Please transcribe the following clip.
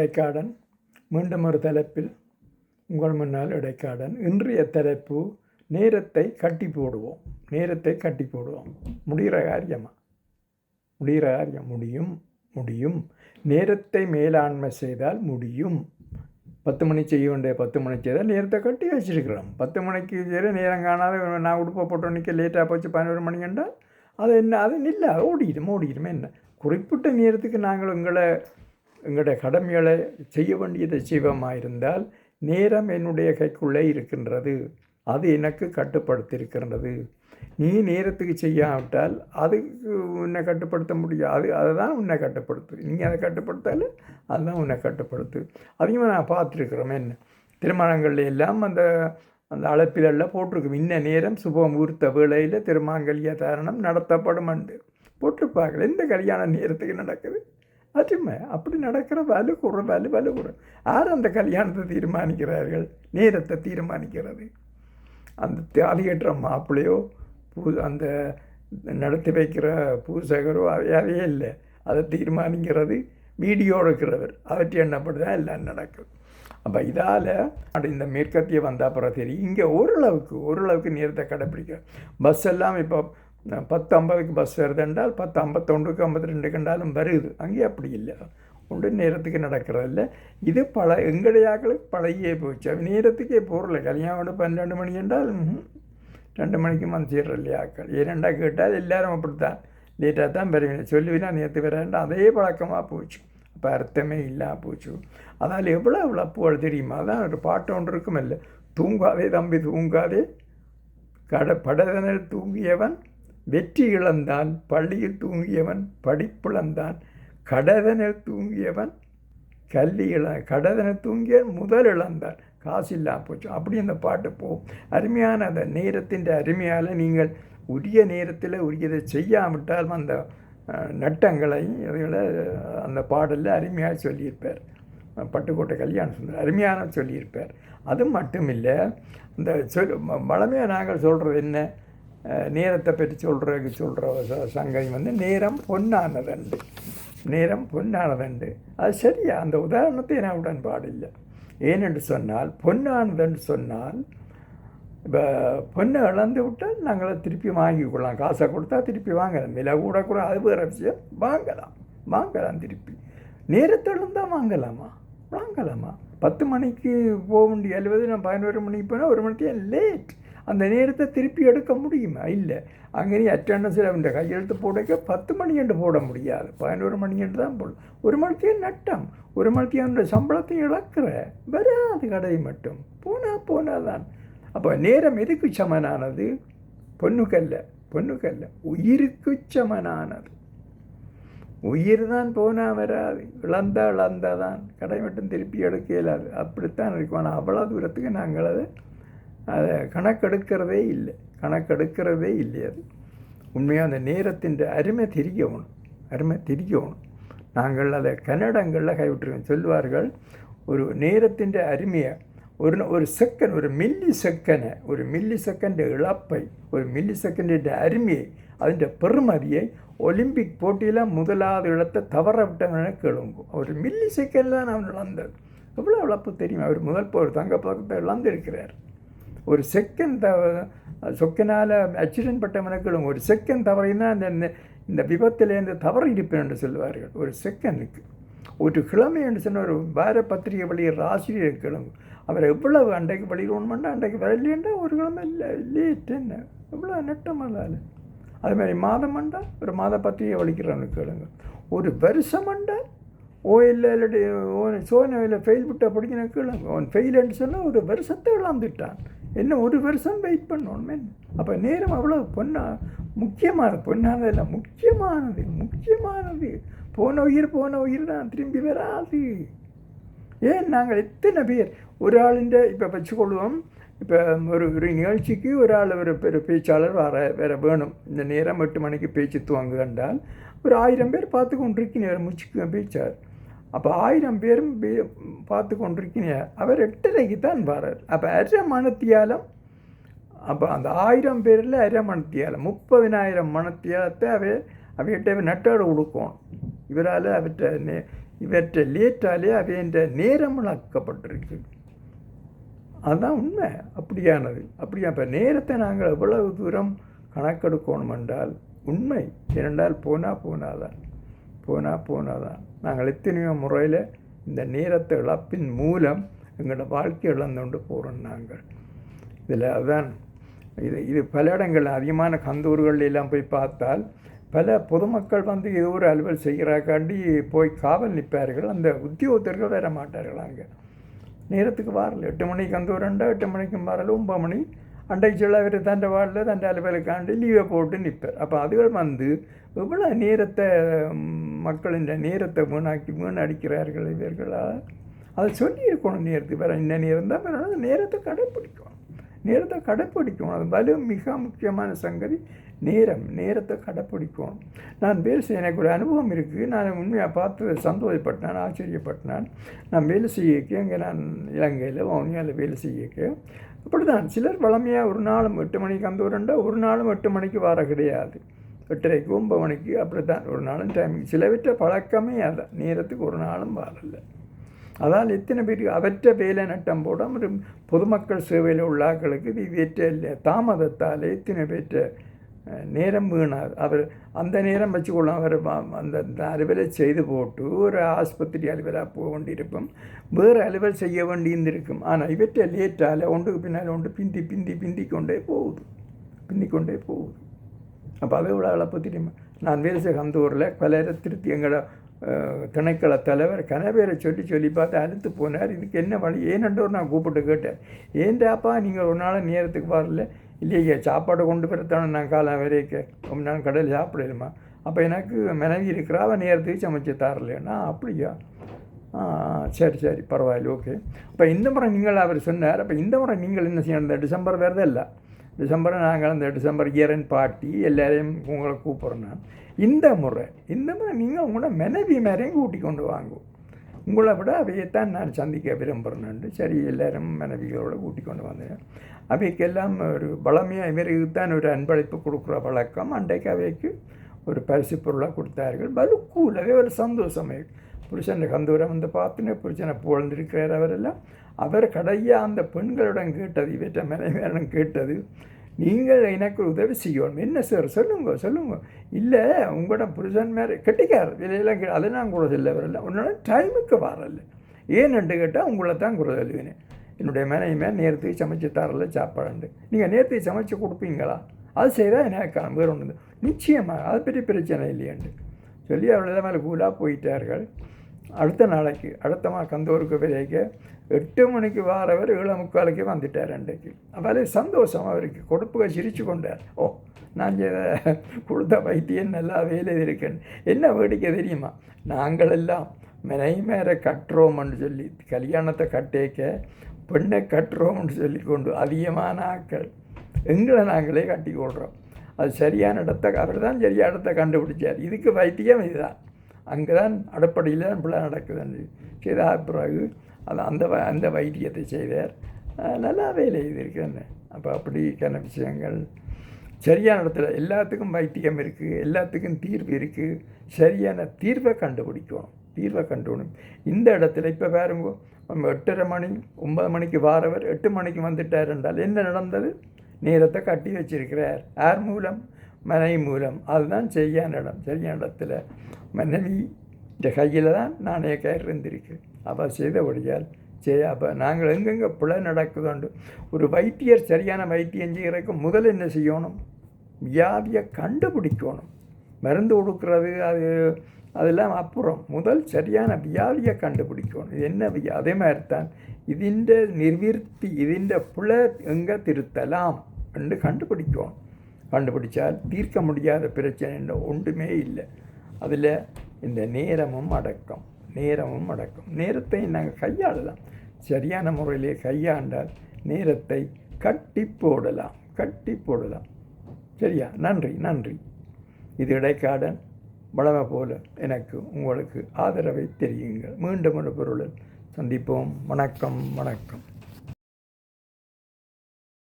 இடைக்காடன் மீண்டும் ஒரு தலைப்பில் உங்கள் முன்னால் இடைக்காடன். இன்றைய தலைப்பு நேரத்தை கட்டி போடுவோம். முடிகிற காரியமா? முடியும். நேரத்தை மேலாண்மை செய்தால் முடியும். 10 மணி செய்ய வேண்டிய 10 மணி செய்தால் நேரத்தை கட்டி வச்சிருக்கிறோம். 10 மணிக்கு சரி நேரம் காணாத நான் உடுப்பை போட்டு நிற்க லேட்டாக போச்சு 11 மணி என்றால் அது என்ன? அது இல்லை, ஓடிடும். என்ன குறிப்பிட்ட நேரத்துக்கு நாங்கள் எங்களுடைய கடமைகளை செய்ய வேண்டியதை செய்வமாக இருந்தால் நேரம் என்னுடைய கைக்குள்ளே இருக்கின்றது. அது எனக்கு கட்டுப்படுத்தியிருக்கின்றது. நீ நேரத்துக்கு செய்யாவிட்டால் அதுக்கு உன்னை கட்டுப்படுத்த முடியாது. அதுதான் உன்னை கட்டுப்படுத்து. நீங்கள் அதை கட்டுப்படுத்தால அதுதான் உன்னை கட்டுப்படுத்து. அதிகமாக நான் பார்த்துருக்குறோம். என்ன திருமணங்கள்ல எல்லாம் அந்த அழைப்பிலெல்லாம் போட்டிருக்கும், இன்ன நேரம் சுபமுகூர்த்த வேளையில் திருமாங்கல்ய தாரணம் நடத்தப்படும் என்று போட்டிருப்பார்கள். எந்த கல்யாண நேரத்துக்கு நடக்குது? அருமை. அப்படி நடக்கிற வலு கூற யார் அந்த கல்யாணத்தை தீர்மானிக்கிறார்கள்? நேரத்தை தீர்மானிக்கிறது அந்த தாலி கட்டுற மாப்பிள்ளையோ அந்த நடத்தி வைக்கிற பூசகரோ அவையாவே இல்லை. அதை தீர்மானிக்கிறது வீடியோ எடுக்கிறவர். அவற்றை என்னப்படுதான் எல்லாம் நடக்குது. அப்போ இதால் இந்த மேற்கத்திய வந்த அப்புறம் தெரியும் இங்கே ஓரளவுக்கு நேரத்தை கடைப்பிடிக்க. பஸ் எல்லாம் இப்போ 10:50 பஸ் வருது என்றால் 10:51 52 கண்டாலும் வருது. அங்கே அப்படி இல்லை, ஒன்று நேரத்துக்கு நடக்கிறதில்ல. இது எங்கடையாக்களுக்கு பழகியே போச்சு. நேரத்துக்கே போகல. கல்யாணம் 12 மணி என்றால் 2 மணிக்கு மந்திடுற இல்லையாக்கள். ஏனெண்டா கேட்டால் எல்லோரும் அப்படித்தான் லேட்டாக தான் வருவீங்க சொல்லுவீங்கன்னா நேற்று வரேன்டா அதே பழக்கமாக போச்சு. அப்போ அர்த்தமே இல்லாமல் போச்சு. அதனால் எவ்வளோ அப்புகள் தெரியுமா? அதான் ஒரு பாட்டு ஒன்று இருக்கும் இல்லை, தூங்காதே தம்பி தூங்காதே, படதனில் தூங்கியவன் வெற்றி இழந்தான், பள்ளியில் தூங்கியவன் படிப்பிழந்தான், கடதனில் தூங்கியவன் கடதனில் தூங்கியவன் முதல் இழந்தான், காசு இல்லாமல் போச்சு. அப்படி அந்த பாட்டு போகும். அருமையான அந்த நேரத்தின் அருமையால் நீங்கள் உரிய நேரத்தில் உரியதை செய்யாவிட்டால் அந்த நட்டங்களை அந்த பாடலில் அருமையாக சொல்லியிருப்பார். பட்டுக்கோட்டை கல்யாண சுந்தரம் அருமையான சொல்லியிருப்பார். அது மட்டும் இல்லை, இந்த வளமையாக நாங்கள் சொல்கிறது என்ன, நேரத்தை பற்றி சொல்கிற சங்கதி நேரம் பொன்னானதண்டு. அது சரியா? அந்த உதாரணத்தை நான் உடன்பாடில்லை. ஏனென்று சொன்னால் பொன்னானதுன்னு சொன்னால் இப்போ பொண்ணை இழந்து விட்டால் நாங்கள் திருப்பி வாங்கிக்கொள்ளலாம். காசை கொடுத்தா திருப்பி வாங்கலாம். விலை கூட அது வேறு விஷயம். வாங்கலாம் திருப்பி. நேரத்தை இழந்தால் வாங்கலாமா? 10 மணிக்கு போக வேண்டிய 70 நான் 11 மணிக்கு போனால் 1 மணிக்கு லேட். அந்த நேரத்தை திருப்பி எடுக்க முடியுமா? இல்லை. அங்கே நீ அட்டண்டன்ஸில் இந்த கையெழுத்து போடக்க 10 மணி என்று போட முடியாது, 11 மணி என்று தான் போடும். 1 மணித்தையும் நட்டம், 1 மணித்தையும் சம்பளத்தையும் இழக்கிற வராது. கடை மட்டும் போனால் தான். அப்போ நேரம் எதுக்கு சமனானது? பொண்ணுக்கல்ல உயிருக்கு சமனானது. உயிர் தான் போனால் வராது, இழந்தாதான். கடை மட்டும் திருப்பி எடுக்க இயலாது. அப்படித்தான் இருக்கும். ஆனால் அவ்வளோ தூரத்துக்கு நாங்கள் அதை கணக்கெடுக்கிறதே இல்லை. அது உண்மையாக அந்த நேரத்தின் அருமை தெரியணும். நாங்கள் அதை கன்னடங்களில் கைவிட்டுருக்கோம். சொல்வார்கள், ஒரு நேரத்தின் அருமையை ஒரு செகண்ட், ஒரு மில்லி செகண்ட் இழப்பை, ஒரு மில்லி செகண்டின் அருமையை, அதிൻ്റെ பெருமதியை ஒலிம்பிக் போட்டியில் முதலாவது இடத்தை தவற விட்டவன கேளுங்க. ஒரு மில்லி செகண்ட் தான் அவன் இழந்தது. எவ்வளோ இழப்பு தெரியும்? அவர் முதல் ஒரு தங்கப்பதக்கத்தை இழந்திருக்கிறார். ஒரு செகண்ட் சொக்கனால் ஆக்சிடென்ட் பட்டவனுக்கு ஒரு செகண்ட் தவறினா இந்த விபத்திலேருந்து தவறு இருப்பேன் என்று சொல்லுவார்கள். ஒரு செகண்டுக்கு ஒரு கிழமை என்று சொன்ன ஒரு வார பத்திரிகை வெளியிடுற ஆசிரியர் கிழங்கு அவர் எவ்வளவு அன்றைக்கு வெளியிடணும்னா அன்றைக்கு வரலையேண்டா ஒரு கிழமை லேட். என்ன எவ்வளோ நட்டமாதால். அதுமாதிரி மாதம்ண்டா ஒரு மாத பத்திரிகை வலிக்கிறவனுக்கு கிழங்கு. ஒரு வருஷம்ண்டா இல்லாட்டி சோனையில் ஃபெயில் விட்ட படிக்கிற கிழங்கு. அவன் ஃபெயிலுன்னு சொன்னால் ஒரு வருஷத்தை இழந்துட்டான். என்ன ஒரு வருஷம் வெயிட் பண்ணணுமே. அப்போ நேரம் அவ்வளோ பொன்னானதில்லை, முக்கியமானது. போன உயிர் தான் திரும்பி வராது. ஏன் நாங்கள் எத்தனை பேர் ஒரு ஆளுண்ட இப்போ வச்சுக்கொள்வோம். இப்போ ஒரு நிகழ்ச்சிக்கு ஒரு ஆள் ஒரு பேச்சாளர் வேற வேணும். இந்த நேரம் 8 மணிக்கு பேச்சு துவங்கு கண்டால் ஒரு 1000 பேர் பார்த்து கொண்டிருக்கிறேன் முச்சுக்கு பேச்சார். அப்போ 1000 பேரும் பார்த்து கொண்டிருக்கிறீங்க. அவர் 8:30க்கு தான் வரார். அப்போ அரை மணத்தியாலம். அப்போ அந்த 1000 பேரில் அரை மணத்தியாலம் 30,000 மணத்தியாலத்தை அவையிட்ட நட்டோடு கொடுக்கணும். இவரால் அவற்றை இவற்றை லேட்டாலே அவையின் நேரம் இழக்கப்பட்டிருக்கு. அதுதான் உண்மை. அப்படியானது. அப்படியா இப்போ நேரத்தை நாங்கள் எவ்வளவு தூரம் கணக்கெடுக்கணும் என்றால் உண்மை. ஏனென்றால் போனாதான் நாங்கள் எத்தனையோ முறையில் இந்த நேரத்தை இழப்பின் மூலம் எங்களோட வாழ்க்கை இழந்துண்டு போகிறோம் நாங்கள். இதில் அதுதான் இது பல இடங்கள் அதிகமான கந்தூர்கள் எல்லாம் போய் பார்த்தால் பல பொதுமக்கள் வந்து ஏதோ ஒரு அலுவல் செய்கிறாக்காண்டி போய் காவல் நிற்பார்கள். அந்த உத்தியோகத்தர்கள் வர மாட்டார்கள். அங்கே நேரத்துக்கு வரல. 8 மணிக்கு கந்தூரண்டா 8 மணிக்கும் வரல. 9 மணி அண்டைக்கு சொல்ல அவர் தண்டை வாடல தண்டை அலுவலுக்காண்டி லீவை போட்டு நிற்பார். அப்போ அதுகள் வந்து எவ்வளோ நேரத்தை மக்களின் நேரத்தை வீணடிக்கிறார்கள் இவர்களால். அதை சொல்லியிருக்கணும். நேரத்துக்கு வேறு இன்ன நேரம் தான் வேணும். நேரத்தை கடைப்பிடிக்கணும். அது வலு மிக முக்கியமான சங்கதி. நேரத்தை கடைப்பிடிக்கணும். நான் வேலை செய்ய எனக்கு ஒரு அனுபவம் இருக்குது. நான் உண்மையாக பார்த்து சந்தோஷப்பட்டேன், ஆச்சரியப்பட்டேன். நான் வேலை செய்யக்க இங்கே நான் இலங்கையில் வவுனியாவில் வேலை செய்யக்க அப்படி தான் சிலர் வளமையாக ஒரு நாளும் 8 மணிக்கு கந்தூரண்டா ஒரு நாளும் 8 மணிக்கு வர கிடையாது. 8:30 9 மணிக்கு அப்படி தான் ஒரு நாளும் டைமிங். சிலவற்ற பழக்கமே அதான். நேரத்துக்கு ஒரு நாளும் வரல. அதால் எத்தனை பேருக்கு அவற்ற வேலை நட்டம் போட ஒரு பொதுமக்கள் சேவையில் உள்ள ஆட்களுக்கு இது இவற்ற தாமதத்தால் எத்தனை பேற்ற நேரம் வீணாது. அவர் அந்த நேரம் வச்சுக்கொள்ளும். அவர் அந்த அலுவலை செய்து போட்டு ஒரு ஆஸ்பத்திரி அலுவலாக போக வேண்டியிருக்கும், வேறு அலுவல் செய்ய வேண்டியிருந்திருக்கும். ஆனால் இவற்றை லேட்டால் ஒன்றுக்கு பின்னால் ஒன்று பிந்திக்கொண்டே போகுது. அப்போ அதை விட இழப்பு தெரியுமா? நான் வேலை செய்ய அந்த ஊரில் பலரை திருத்தி எங்களோட திணைக்கள தலைவர் கனவேரை சொல்லி பார்த்து அழுத்து போனார். இதுக்கு என்ன வழி ஏனென்றவர் நான் கூப்பிட்டு கேட்டேன். ஏன்டாப்பா நீங்கள் ஒரு நாள் நேரத்துக்கு வரல? இல்லையா, சாப்பாடு கொண்டு வரத்தானே நான் காலம் வரைக்கும் ரொம்ப நாள் கடையில் சாப்பிடலுமா? அப்போ எனக்கு மனைவி இருக்கிறா, அவன் நேரத்துக்கு சமைச்சு தரலன்னா. அப்படியா? சரி பரவாயில்ல, ஓகே. அப்போ இந்த முறை நீங்கள் அவர் சொன்னார். அப்போ இந்த முறை நீங்கள் என்ன செய்யணும்? இந்த டிசம்பர் வேறு இல்லை, டிசம்பரை நாங்கள் அந்த டிசம்பர் இயரன் பார்ட்டி எல்லாரையும் உங்களை கூப்பிட்றோம். நான் இந்த முறை நீங்கள் உங்களோட மனைவி மேரையும் கூட்டி கொண்டு வாங்குவோம். உங்களை விட அவையத்தான் நான் சந்திக்க விரும்புகிறேன்னு. சரி, எல்லோரும் மனைவிகளோடு கூட்டி கொண்டு வந்தேன். அவைக்கெல்லாம் ஒரு பலமையாக இவருக்கு தான் ஒரு அன்பளிப்பு கொடுக்குற வழக்கம். அன்றைக்கு அவைக்கு ஒரு பரிசு பொருளாக கொடுத்தார்கள். பலுக்கூலவே ஒரு சந்தோஷமே. புருஷன் கந்தூரம் வந்து பார்த்துன்னு புருஷனை புகழ்ந்திருக்கிறார். அவரெல்லாம் அவர் கடையாக அந்த பெண்களுடன் கேட்டது, இவற்ற மனைவியிடம் கேட்டது, நீங்கள் எனக்கு உதவி செய்யணும். என்ன சார் சொல்லுங்க. இல்லை, உங்களோட புருஷன் மேலே கெட்டிக்கார் விலையெல்லாம் அதை நான் கூட சொல்ல வரல. உன்னோட டைமுக்கு வரல. ஏன்னு கேட்டால் உங்களை தான் கூட சொல்லுவேன். என்னுடைய மனைவி மேலே நேரத்துக்கு சமைச்சு தரல சாப்பாடு. நீங்கள் நேரத்துக்கு சமைச்சு கொடுப்பீங்களா? அது செய்தால் எனக்கு வேறு ஒன்று நிச்சயமாக அது பெரிய பிரச்சனை இல்லையாண்டு சொல்லி அவளை மேலே கூலாக போயிட்டார்கள். அடுத்த கந்தூருக்கு விலைக்கு 8 மணிக்கு வாரவர் 7:45 வந்துட்டார். அன்றைக்கு அவளே சந்தோஷம். அவருக்கு கொடுப்புகள் சிரித்து கொண்டார். ஓ, நான் கொடுத்த வைத்தியம் நல்லா வேலை இருக்கேன். என்ன வேடிக்கை தெரியுமா? நாங்கள் எல்லாம் மனைமேரை கட்டுறோம்னு சொல்லி கல்யாணத்தை கட்டேக்க பெண்ணை கட்டுறோம்னு சொல்லி கொண்டு அதிகமான ஆட்கள் எங்களை நாங்களே கட்டி கொள்கிறோம். அது சரியான இடத்தை அவர் தான் சரியான இடத்தை கண்டுபிடிச்சார். இதுக்கு வைத்தியம் இதுதான். அங்கே தான் அடிப்படையில் தான் பிள்ளை நடக்குதுன்னு செய்த பிறகு அந்த வைத்தியத்தை செய்தார். நல்லா வேலை செய்திருக்கேன்னு. அப்போ அப்படிக்கான விஷயங்கள் சரியான இடத்துல எல்லாத்துக்கும் வைத்தியம் இருக்குது, எல்லாத்துக்கும் தீர்வு இருக்குது. சரியான தீர்வை கண்டுபிடிக்கணும். இந்த இடத்துல இப்போ பாருங்க, 8:30 மணி 9 மணிக்கு வாரவர் 8 மணிக்கு வந்துட்டார் என்றால் என்ன நடந்தது? நேரத்தை கட்டி வச்சிருக்கிறார். யார் மூலம்? மனைவி மூலம். அதுதான் சரியான இடத்துல மனைவி இந்த கையில் தான் நாணய கயிறு இருந்திருக்கு. அவள் செய்தபடியால் அப்போ நாங்கள் எங்கெங்கே பிழை நடக்குதுண்டு ஒரு வைத்தியர் சரியான வைத்தியம் செய்கிறதுக்கு முதல்ல என்ன செய்யணும்? வியாதியை கண்டுபிடிக்கணும். மருந்து கொடுக்குறது அதெல்லாம் அப்புறம் முதல் சரியான வியாதியை கண்டுபிடிக்கணும். இது என்ன வியாதி? அதே மாதிரி தான் ഇതിൻ്റെ நிர்வீர்த்தி, ഇതിൻ്റെ பிழை எங்கே திருத்தலாம் என்று கண்டுபிடிச்சால் தீர்க்க முடியாத பிரச்சனை ஒன்றுமே இல்லை. அதில் இந்த நேரமும் அடக்கம். நேரத்தை நாங்கள் கையாளலாம். சரியான முறையிலே கையாண்டால் நேரத்தை கட்டி போடலாம். சரியா? நன்றி. இது இடைக்காடன் வளமை போல எனக்கு உங்களுக்கு ஆதரவை தெரியுங்கள். மீண்டும் ஒரு பொருளில் சந்திப்போம். வணக்கம்.